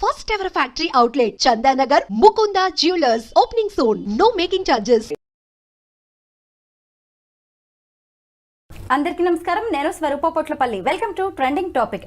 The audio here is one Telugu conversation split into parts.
First ever factory outlet, Chandanagar, Mukunda Jewelers, opening soon. No making charges. అందరికీ నమస్కారం. నేను Swaroopa Potlapalli. Welcome to trending topic.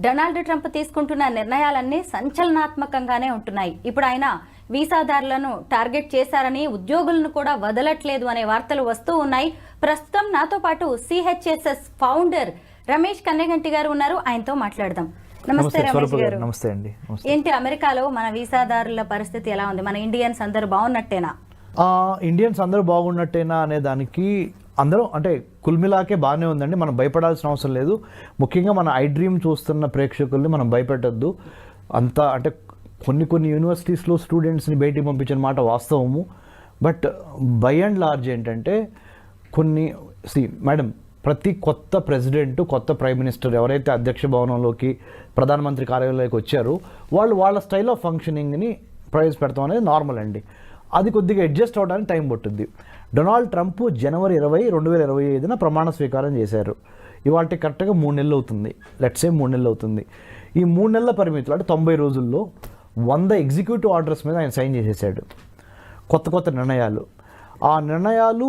Donald Trump తీసుకుంటున్న నిర్ణయాలన్నీ సంచలనాత్మకంగానే ఉంటున్నాయి. ఇప్పుడు ఆయన వీసాదారులను టార్గెట్ చేశారని, ఉద్యోగులను కూడా వదలట్లేదు అనే వార్తలు వస్తూ ఉన్నాయి. ప్రస్తుతం నాతో పాటు CHSS ఫౌండర్ రమేష్ కన్నెగంటి గారు ఉన్నారు. ఆయనతో మాట్లాడదాం. నమస్తే రమేష్ గారు. నమస్తే అండి. ఏంటి అమెరికాలో మన వీసాదారుల పరిస్థితి ఎలా ఉంది? మన ఇండియన్స్ అందరూ బాగున్నట్టేనా? ఇండియన్స్ అందరూ బాగున్నట్టేనా అనే దానికి అందరూ అంటే కుల్మిలాకే బాగానే ఉందండి. మనం భయపడాల్సిన అవసరం లేదు. ముఖ్యంగా మన ఐ డ్రీమ్ చూస్తున్న ప్రేక్షకుల్ని మనం భయపెట్టద్దు. అంతా అంటే కొన్ని యూనివర్సిటీస్లో స్టూడెంట్స్ని బయటికి పంపించిన మాట వాస్తవము. బట్ బై అండ్ లార్జ్ ఏంటంటే మేడం, ప్రతి కొత్త ప్రెసిడెంట్, కొత్త ప్రైమ్ మినిస్టర్ ఎవరైతే అధ్యక్ష భవనంలోకి, ప్రధానమంత్రి కార్యాలయంలోకి వచ్చారో వాళ్ళ స్టైల్ ఆఫ్ ఫంక్షనింగ్ని ప్రవేశపెడతాం అనేది నార్మల్ అండి. అది కొద్దిగా అడ్జస్ట్ అవ్వడానికి టైం పట్టుద్ది. డొనాల్డ్ ట్రంప్ జనవరి 20, 2025 ప్రమాణ స్వీకారం చేశారు. ఇవాళ కరెక్ట్గా 3 నెలలు అవుతుంది. లెట్స్ సే 3 నెలలు అవుతుంది. ఈ 3 నెలల పరిమితులు అంటే 90 రోజుల్లో 100 ఎగ్జిక్యూటివ్ ఆర్డర్స్ మీద ఆయన సైన్ చేసేసాడు. కొత్త నిర్ణయాలు. ఆ నిర్ణయాలు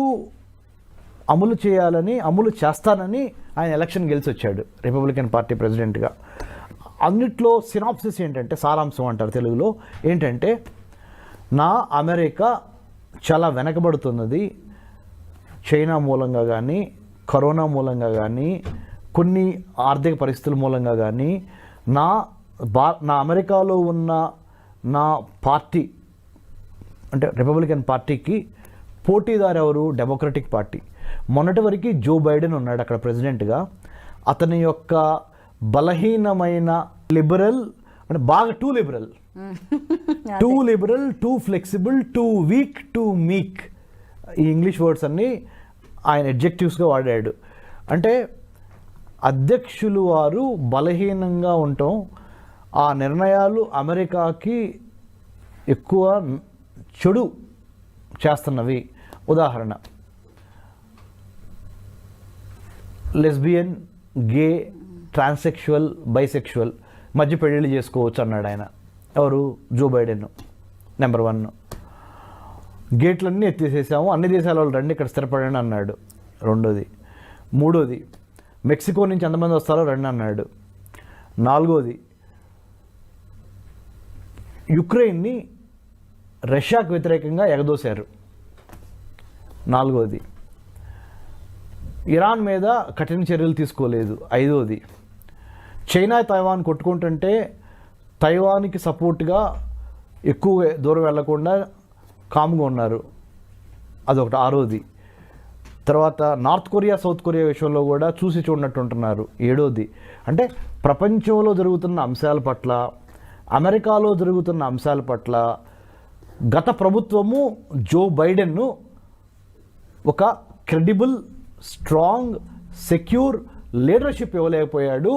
అమలు చేస్తానని ఆయన ఎలక్షన్ గెలిచి వచ్చాడు రిపబ్లికన్ పార్టీ ప్రెసిడెంట్గా. అన్నిట్లో సినాప్సిస్ ఏంటంటే, సారాంశం అంటారు తెలుగులో, ఏంటంటే అమెరికా చాలా వెనకబడుతున్నది. చైనా మూలంగా కానీ, కరోనా మూలంగా కానీ, కొన్ని ఆర్థిక పరిస్థితుల మూలంగా కానీ నా అమెరికాలో ఉన్న నా పార్టీ అంటే రిపబ్లికన్ పార్టీకి పోటీదారు ఎవరు? Democratic party. మొన్నటి వరకు జో బైడెన్ ఉన్నాడు అక్కడ ప్రెసిడెంట్గా. అతని యొక్క బలహీనమైన లిబరల్ అంటే బాగా too liberal, two flexible, two week, two మీక్, ఈ ఇంగ్లీష్ వర్డ్స్ అన్నీ ఆయన అడ్జెక్టివ్స్గా వాడాడు. అంటే అధ్యక్షులు వారు బలహీనంగా ఉండటం, ఆ నిర్ణయాలు అమెరికాకి ఎక్కువ చెడు చేస్తున్నవి. ఉదాహరణ, లెస్బియన్, గే, ట్రాన్సెక్షువల్, బైసెక్షువల్ మధ్య పెళ్ళిళ్ళు చేసుకోవచ్చు అన్నాడు ఆయన. ఎవరు? Joe Biden. నెంబర్ 1. గేట్లన్నీ ఎత్తేసేసాము, అన్ని దేశాల వాళ్ళు రండి ఇక్కడ స్థిరపడండి అన్నాడు. 2ది. 3ది, మెక్సికో నుంచి ఎంతమంది వస్తారో రండి అన్నాడు. 4ది, యుక్రెయిన్ని రష్యాకు వ్యతిరేకంగా ఎగదోశారు. 4ది, ఇరాన్ మీద కఠిన చర్యలు తీసుకోలేదు. 5ది, చైనా తైవాన్ కొట్టుకుంటుంటే తైవాన్కి సపోర్ట్గా ఎక్కువ దూరం వెళ్లకుండా కామ్గా ఉన్నారు. అదొకటి. 6ది, తర్వాత నార్త్ కొరియా, సౌత్ కొరియా విషయంలో కూడా చూసి చూడనట్టు ఉంటున్నారు. 7ది, అంటే ప్రపంచంలో జరుగుతున్న అంశాల పట్ల, అమెరికాలో జరుగుతున్న అంశాల పట్ల గత ప్రభుత్వము జో బైడెన్ను ఒక క్రెడిబుల్, స్ట్రాంగ్, సెక్యూర్ లీడర్షిప్ ఇవ్వలేకపోయాడు.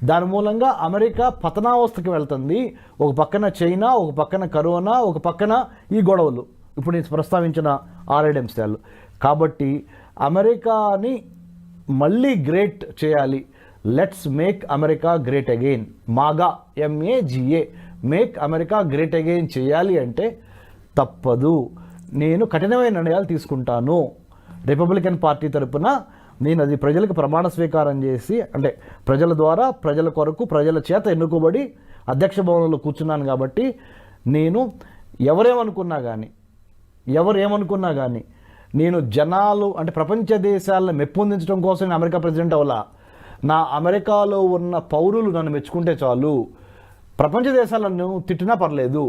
దాని మూలంగా అమెరికా పతనావస్థకి వెళ్తుంది. ఒక పక్కన చైనా, ఒక పక్కన కరోనా, ఒక పక్కన ఈ గొడవలు, ఇప్పుడు నేను ప్రస్తావించిన 6 అంశాలు. కాబట్టి అమెరికాని మళ్ళీ గ్రేట్ చేయాలి. Let's make America great again. MAGA, MAGA, make America great again చేయాలి అంటే తప్పదు. నేను కఠినమైన నిర్ణయాలు తీసుకుంటాను. రిపబ్లికన్ పార్టీ తరపున నేను అది ప్రజలకు ప్రమాణ స్వీకారం చేసి, అంటే ప్రజల ద్వారా, ప్రజల కొరకు, ప్రజల చేత ఎన్నుకోబడి అధ్యక్ష భవనంలో కూర్చున్నాను. కాబట్టి నేను ఎవరేమనుకున్నా కానీ నేను జనాలు అంటే ప్రపంచ దేశాలను మెప్పొందించడం కోసం నేను అమెరికా ప్రెసిడెంట్ అవ్వాలా. నా అమెరికాలో ఉన్న పౌరులు నన్ను మెచ్చుకుంటే చాలు, ప్రపంచ దేశాలను తిట్టినా పర్లేదు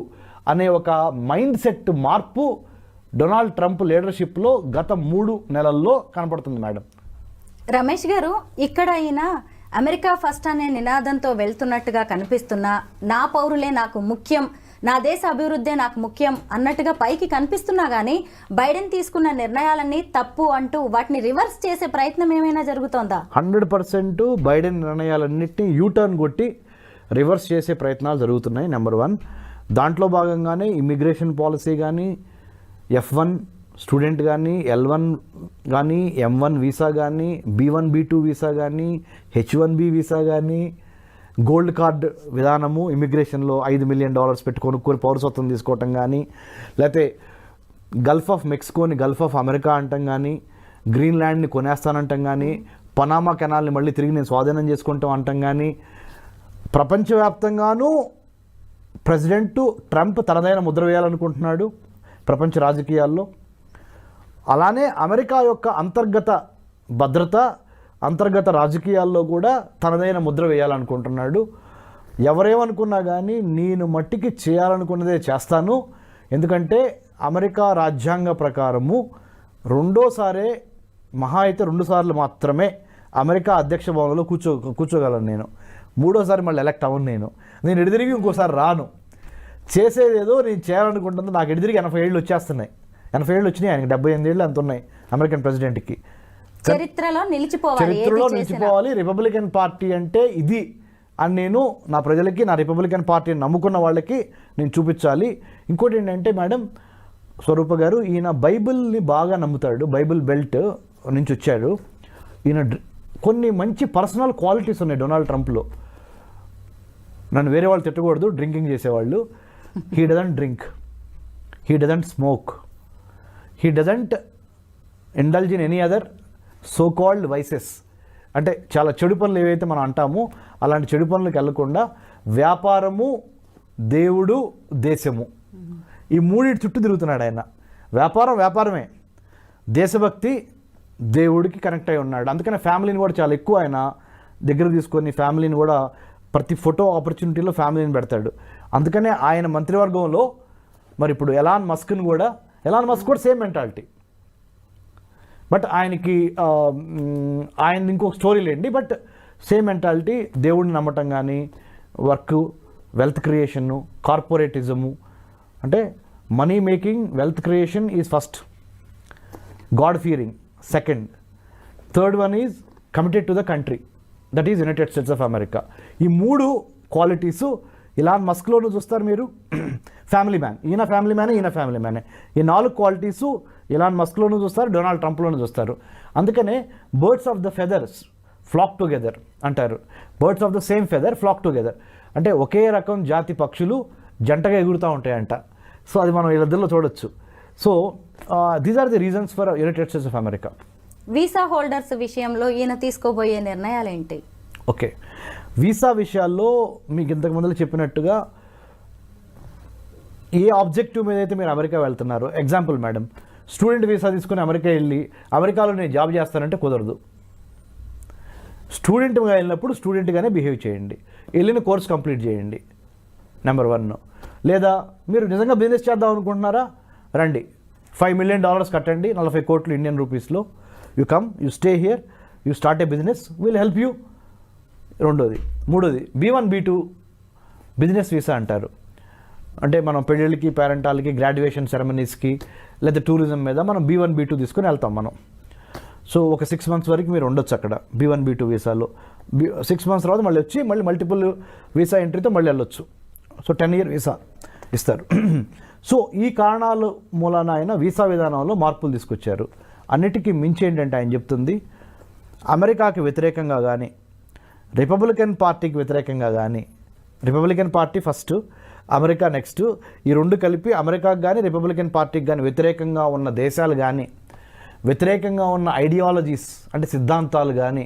అనే ఒక మైండ్ సెట్ మార్పు డొనాల్డ్ ట్రంప్ లీడర్షిప్లో గత 3 నెలల్లో కనపడుతుంది మేడం. రమేష్ గారు, ఇక్కడ అయినా అమెరికా ఫస్ట్ అనే నినాదంతో వెళ్తున్నట్టుగా కనిపిస్తున్నా, నా పౌరులే నాకు ముఖ్యం, నా దేశ అభివృద్ధే నాకు ముఖ్యం అన్నట్టుగా పైకి కనిపిస్తున్నా కానీ బైడెన్ తీసుకున్న నిర్ణయాలన్నీ తప్పు అంటూ వాటిని రివర్స్ చేసే ప్రయత్నం ఏమైనా జరుగుతోందా? 100% బైడెన్ నిర్ణయాలన్నింటినీ యూటర్న్ కొట్టి రివర్స్ చేసే ప్రయత్నాలు జరుగుతున్నాయి. నెంబర్ 1. దాంట్లో భాగంగానే ఇమ్మిగ్రేషన్ పాలసీ కానీ, F1 స్టూడెంట్ కానీ L1 కానీ M1 వీసా కానీ B1 B2 వీసా కానీ H1B వీసా కానీ గోల్డ్ కార్డ్ విధానము ఇమిగ్రేషన్లో $5 మిలియన్ పెట్టి కొనుక్కొని పౌరసత్వం తీసుకోవటం కానీ, లేకపోతే గల్ఫ్ ఆఫ్ మెక్సికోని గల్ఫ్ ఆఫ్ అమెరికా అంటాం కానీ, గ్రీన్లాండ్ని కొనేస్తానంటాం కానీ, పనామా కెనాల్ని మళ్ళీ తిరిగి నేను స్వాధీనం చేసుకుంటాం అంటాం కానీ, ప్రపంచవ్యాప్తంగానూ ప్రెసిడెంట్ ట్రంప్ తనదైన ముద్ర వేయాలనుకుంటున్నాడు ప్రపంచ రాజకీయాల్లో. అలానే అమెరికా యొక్క అంతర్గత భద్రత, అంతర్గత రాజకీయాల్లో కూడా తనదైన ముద్ర వేయాలనుకుంటున్నాడు. ఎవరేమనుకున్నా కానీ నేను మట్టికి చేయాలనుకున్నదే చేస్తాను. ఎందుకంటే అమెరికా రాజ్యాంగ ప్రకారము రెండోసారే, మహా అయితే 2 సార్లు మాత్రమే అమెరికా అధ్యక్ష భవనంలో కూర్చోగలను నేను. 3వ సారి మళ్ళీ ఎలక్ట్ అవ్వను. నేను ఎడిదిరిగి ఇంకోసారి రాను. చేసేదేదో నేను చేయాలనుకుంటుంది. నాకు ఎడిదిరిగి 80 ఏళ్ళు వచ్చేస్తున్నాయి. 80 ఏళ్ళు వచ్చినాయి, ఆయనకి 78 ఏళ్ళు అంత ఉన్నాయి అమెరికన్ ప్రెసిడెంట్కి. చరిత్రలో నిలిచిపోవాలి. రిపబ్లికన్ పార్టీ అంటే ఇది అని నేను నా ప్రజలకి, నా రిపబ్లికన్ పార్టీని నమ్ముకున్న వాళ్ళకి నేను చూపించాలి. ఇంకోటి ఏంటంటే మేడం, స్వరూప గారు, ఈయన బైబిల్ని బాగా నమ్ముతాడు. బైబిల్ బెల్ట్ నుంచి వచ్చాడు ఈయన. కొన్ని మంచి పర్సనల్ క్వాలిటీస్ ఉన్నాయి డొనాల్డ్ ట్రంప్లో. నన్ను వేరే వాళ్ళు తిట్టకూడదు, డ్రింకింగ్ చేసేవాళ్ళు. He doesn't drink, he doesn't smoke, he doesn't indulge in any other so called vices. అంటే చాలా చెడు పనులు ఏవైతే మనం అంటామో అలాంటి చెడు పనులకు వెళ్ళకుండా వ్యాపారము, దేవుడు, దేశము, ఈ మూడింటి చుట్టూ తిరుగుతున్నాడు ఆయన. వ్యాపారమే, దేశభక్తి, దేవుడికి కనెక్ట్ అయి ఉన్నాడు. అందుకనే ఫ్యామిలీని కూడా చాలా ఎక్కువ ఆయన దగ్గర తీసుకొని ఫ్యామిలీని కూడా ప్రతి ఫోటో ఆపర్చునిటీలో ఫ్యామిలీని పెడతాడు. అందుకనే ఆయన మంత్రివర్గంలో మరి ఇప్పుడు ఎలాన్ మస్క్ కూడా సేమ్ మెంటాలిటీ. బట్ ఆయనకి ఆయన ఇంకొక స్టోరీ లేండి. బట్ సేమ్ మెంటాలిటీ, దేవుడిని నమ్మటం కానీ, వర్క్, వెల్త్ క్రియేషను, కార్పొరేటిజము. అంటే money making, wealth creation is first, god fearing second, third one is committed to the country, that is United States of America. ఈ 3 క్వాలిటీసు ఇలాన్ మస్క్లోనూ చూస్తారు మీరు. ఫ్యామిలీ మ్యాన్, ఈయన ఫ్యామిలీ మ్యానే. ఈ 4 క్వాలిటీసు ఇలాన్ మస్క్లోనూ చూస్తారు, డొనాల్డ్ ట్రంప్లోనూ చూస్తారు. అందుకనే birds of the feathers flock together అంటారు. Birds of the same feather flock together అంటే ఒకే రకం జాతి పక్షులు జంటగా ఎగురుతూ ఉంటాయంట. సో అది మనం వీళ్ళిద్దరిలో చూడొచ్చు. So these are the reasons for United States of America. Visa holders విషయంలో ఈయన తీసుకోబోయే నిర్ణయాలు ఏంటి? ఓకే, వీసా విషయాల్లో మీకు ఇంతకు ముందు చెప్పినట్టుగా ఏ ఆబ్జెక్టివ్ మీద అయితే మీరు అమెరికా వెళ్తున్నారు, ఎగ్జాంపుల్ మేడం, స్టూడెంట్ వీసా తీసుకుని అమెరికా వెళ్ళి అమెరికాలో నేను జాబ్ చేస్తానంటే కుదరదు. స్టూడెంట్గా వెళ్ళినప్పుడు స్టూడెంట్గానే బిహేవ్ చేయండి, వెళ్ళిన కోర్స్ కంప్లీట్ చేయండి, నెంబర్ 1. లేదా మీరు నిజంగా బిజినెస్ చేద్దాం అనుకుంటున్నారా, రండి, $5 మిలియన్ కట్టండి, 40 కోట్లు ఇండియన్ రూపీస్లో. You come, you stay here, you start A business, will help you. రెండోది. మూడోది B1 B2 బిజినెస్ వీసా అంటారు. అంటే మనం పెళ్ళిళ్ళకి, పేరెంటాలకి, గ్రాడ్యుయేషన్ సెరమనీస్కి, లేదా టూరిజం మీద మనం B1 B2 తీసుకుని వెళ్తాం మనం. సో ఒక 6 మంత్స్ వరకు మీరు ఉండొచ్చు అక్కడ B1 B2 వీసాలో. 6 మంత్స్ తర్వాత మళ్ళీ వచ్చి మళ్ళీ మల్టిపుల్ వీసా ఎంట్రీతో మళ్ళీ వెళ్ళొచ్చు. సో 10 ఇయర్ వీసా ఇస్తారు. సో ఈ కారణాల మూలాన ఆయన వీసా విధానంలో మార్పులు తీసుకొచ్చారు. అన్నిటికీ మించి ఏంటంటే ఆయన చెప్తుంది, అమెరికాకి వ్యతిరేకంగా కానీ, రిపబ్లికన్ పార్టీకి వ్యతిరేకంగా కానీ, Republican party first, America next, ఈ 2 కలిపి అమెరికాకి కానీ రిపబ్లికన్ పార్టీకి కానీ వ్యతిరేకంగా ఉన్న దేశాలు కానీ, వ్యతిరేకంగా ఉన్న ఐడియాలజీస్ అంటే సిద్ధాంతాలు కానీ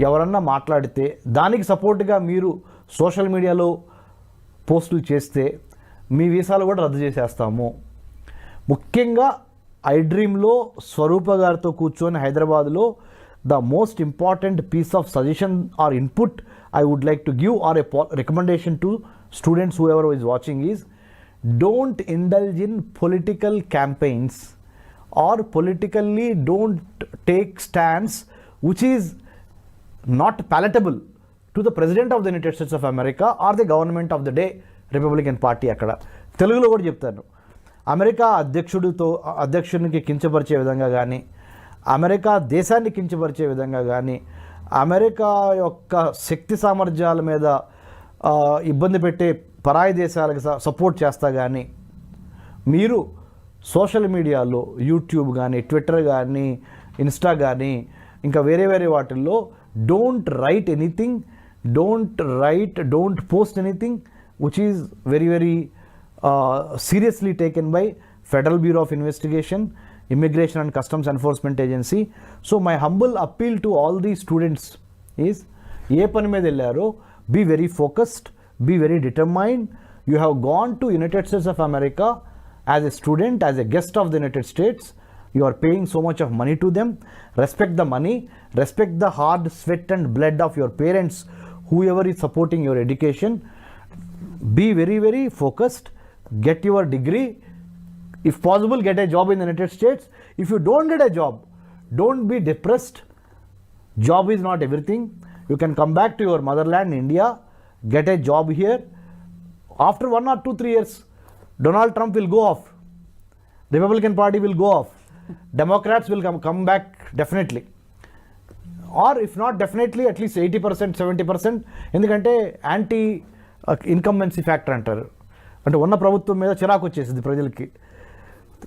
ఎవరన్నా మాట్లాడితే దానికి సపోర్ట్గా మీరు సోషల్ మీడియాలో పోస్టులు చేస్తే మీ వీసాలు కూడా రద్దు చేసేస్తాము. ముఖ్యంగా ఐడ్రీమ్లో స్వరూప గారితో కూర్చొని హైదరాబాద్లో the most important piece of suggestion or input I would like to give or a recommendation to students, whoever is watching, is don't indulge in political campaigns or politically don't take stance which is not palatable to the President of the United States of America or the government of the day, Republican Party. అక్కడ తెలుగులో కూడా చెప్తాను, అమెరికా అధ్యక్షునికి కించపరిచే విధంగా కానీ, అమెరికా దేశాన్ని కించపరిచే విధంగా కానీ, అమెరికా యొక్క శక్తి సామర్థ్యాల మీద ఇబ్బంది పెట్టే పరాయి దేశాలకు సపోర్ట్ చేస్తా కానీ మీరు సోషల్ మీడియాలో యూట్యూబ్ కానీ ట్విట్టర్ కానీ ఇన్స్టా కానీ ఇంకా వేరే వేరే వాటిల్లో don't write anything, don't post anything which is very very seriously taken by Federal Bureau of Investigation, Immigration and Customs Enforcement Agency. So my humble appeal to all these students is, ఏ పని మీద వెళ్ళారో be very focused, be very determined. You have gone to United States of America as a student, as a guest of the United States. You are paying so much of money to them. Respect the money, respect the hard sweat and blood of your parents, whoever is supporting your education. Be very very focused, get your degree, if possible get a job in the United States. If you don't get a job, don't be depressed. Job is not everything. You can come back to your motherland India, get a job here. After 1 or 2 3 years, Donald Trump will go off, Republican Party will go off, Democrats will come back definitely, or if not definitely at least 80% 70%. ఎందుకంటే యాంటీ ఇన్కంబెన్సీ ఫ్యాక్టర్ అంటారు, అంటే ఉన్న ప్రభుత్వం మీద చిరాకు వచ్చేసింది ప్రజలకి.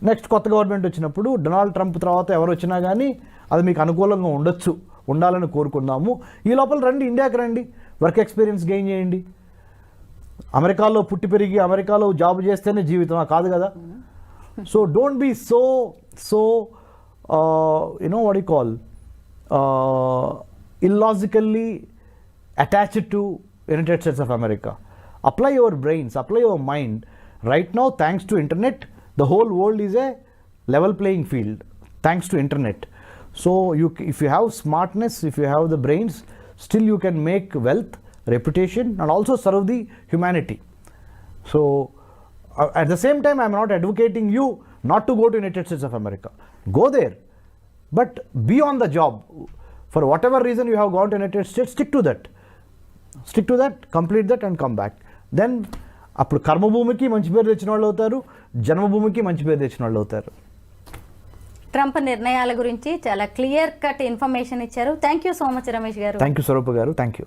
నెక్స్ట్ కొత్త గవర్నమెంట్ వచ్చినప్పుడు డొనాల్డ్ ట్రంప్ తర్వాత ఎవరు వచ్చినా కానీ అది మీకు అనుకూలంగా ఉండొచ్చు, ఉండాలని కోరుకుందాము. ఈ లోపల రండి, ఇండియాకి రండి, వర్క్ ఎక్స్పీరియన్స్ గెయిన్ చేయండి. అమెరికాలో పుట్టి పెరిగి అమెరికాలో జాబ్ చేస్తేనే జీవితం కాదు కదా. So don't be so what you call illogically attached to United States of America. Apply your brains, apply your mind. Right now, thanks to internet, the whole world is a level playing field, thanks to internet. So if you have smartness, if you have the brains, still you can make wealth, reputation, and also serve the humanity. So at the same time, I am not advocating you not to go to United States of America. Go there, but be on the job. For whatever reason you have gone to United States, stick to that, complete that and come back. Then అప్పుడు కర్మభూమికి మంచి పేరు తెచ్చిన వాళ్ళు అవుతారు, జన్మభూమికి మంచి పేరు తెచ్చిన వాళ్ళు అవుతారు. ట్రంప్ నిర్ణయాల గురించి చాలా క్లియర్ కట్ ఇన్ఫర్మేషన్ ఇచ్చారు. Thank you so much Ramesh గారు. థ్యాంక్ యూ స్వరూప గారు, థ్యాంక్ యూ.